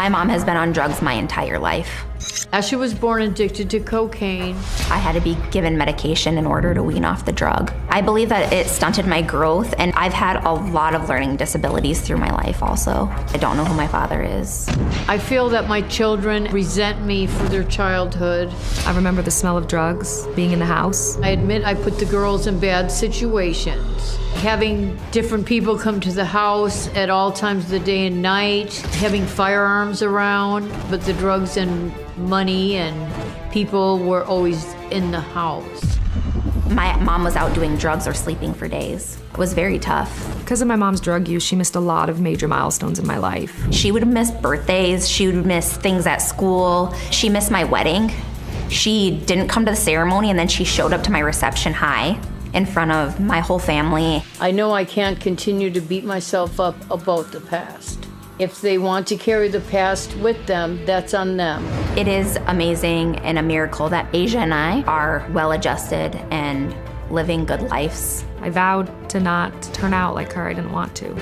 My mom has been on drugs my entire life. Ashley was born addicted to cocaine. I had to be given medication in order to wean off the drug. I believe that it stunted my growth, and I've had a lot of learning disabilities through my life also. I don't know who my father is. I feel that my children resent me for their childhood. I remember the smell of drugs being in the house. I admit I put the girls in bad situations. Having different people come to the house at all times of the day and night, having firearms around, but the drugs and money and people were always in the house. My mom was out doing drugs or sleeping for days. It was very tough. Because of my mom's drug use, she missed a lot of major milestones in my life. She would miss birthdays, she would miss things at school. She missed my wedding. She didn't come to the ceremony, and then she showed up to my reception high in front of my whole family. I know I can't continue to beat myself up about the past. If they want to carry the past with them, that's on them. It is amazing and a miracle that Asia and I are well-adjusted and living good lives. I vowed to not turn out like her. I didn't want to.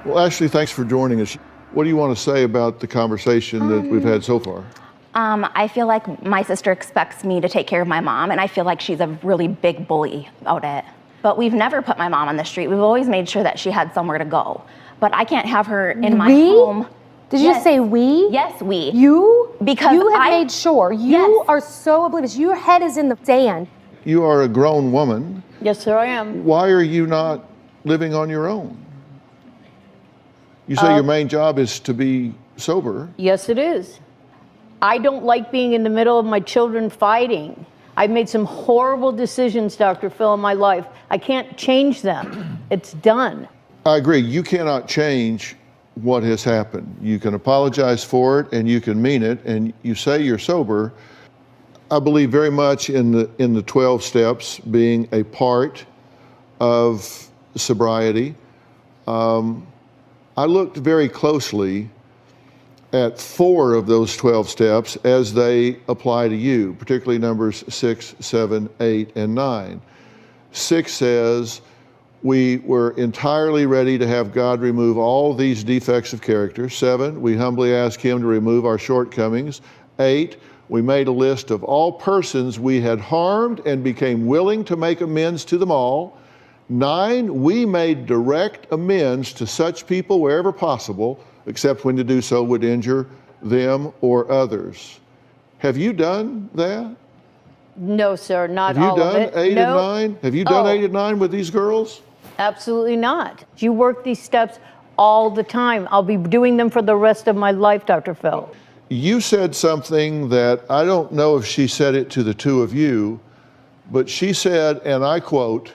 Well, Ashley, thanks for joining us. What do you want to say about the conversation that we've had so far? I feel like my sister expects me to take care of my mom, and I feel like she's a really big bully about it. But we've never put my mom on the street. We've always made sure that she had somewhere to go. But I can't have her in my home. Did you just say we? Yes, we. You? Because you have made sure. You are so oblivious. Your head is in the sand. You are a grown woman. Yes, sir, I am. Why are you not living on your own? You say your main job is to be sober. Yes, it is. I don't like being in the middle of my children fighting. I've made some horrible decisions, Dr. Phil, in my life. I can't change them. It's done. I agree. You cannot change what has happened. You can apologize for it, and you can mean it, and you say you're sober. I believe very much in the 12 steps being a part of sobriety. I looked very closely at 4 of those 12 steps as they apply to you, particularly numbers 6, 7, 8, and 9. 6 says, we were entirely ready to have God remove all these defects of character. 7, we humbly ask Him to remove our shortcomings. 8, we made a list of all persons we had harmed and became willing to make amends to them all. 9, we made direct amends to such people wherever possible, except when to do so would injure them or others. Have you done that? No, sir, not all of it. Have you done 8 and 9? Have you done 8 and 9 with these girls? Absolutely not. You work these steps all the time. I'll be doing them for the rest of my life, Dr. Phil. You said something that I don't know if she said it to the two of you, but she said, and I quote,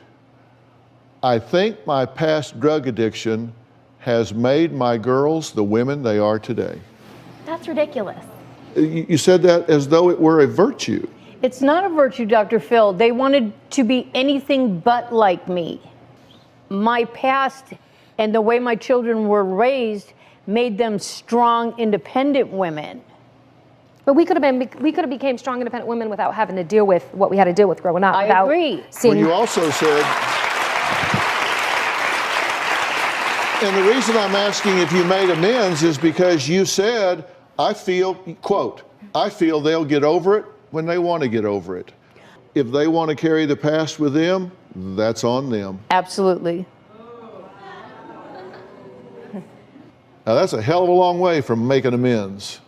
"I think my past drug addiction has made my girls the women they are today." That's ridiculous. You said that as though it were a virtue. It's not a virtue, Dr. Phil. They wanted to be anything but like me. My past and the way my children were raised made them strong, independent women. But we could have became strong, independent women without having to deal with what we had to deal with growing up. I agree. Well, you also said, and the reason I'm asking if you made amends is because you said, I feel, quote, I feel they'll get over it when they want to get over it. If they want to carry the past with them, that's on them. Absolutely. Now that's a hell of a long way from making amends.